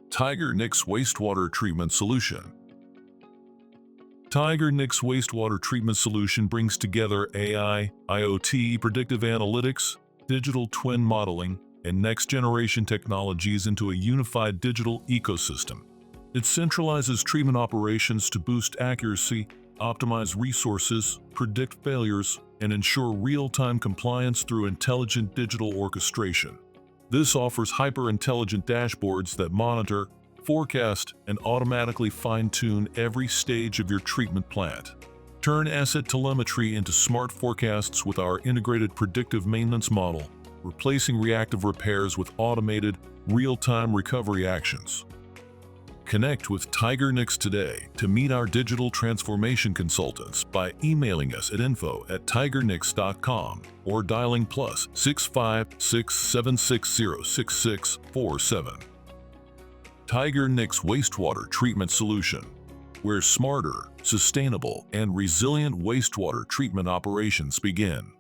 Tigernix Wastewater Treatment Solution. Tigernix Wastewater Treatment Solution brings together AI, IoT, predictive analytics, digital twin modeling, and next-generation technologies into a unified digital ecosystem. It centralizes treatment operations to boost accuracy, optimize resources, predict failures, and ensure real-time compliance through intelligent digital orchestration. This offers hyper-intelligent dashboards that monitor, forecast, and automatically fine-tune every stage of your treatment plant. Turn asset telemetry into smart forecasts with our integrated predictive maintenance model, replacing reactive repairs with automated, real-time recovery actions. Connect with Tigernix today to meet our digital transformation consultants by emailing us at info@tigernix.com or dialing +65 67606647. Tigernix Wastewater Treatment Solution, where smarter, sustainable, and resilient wastewater treatment operations begin.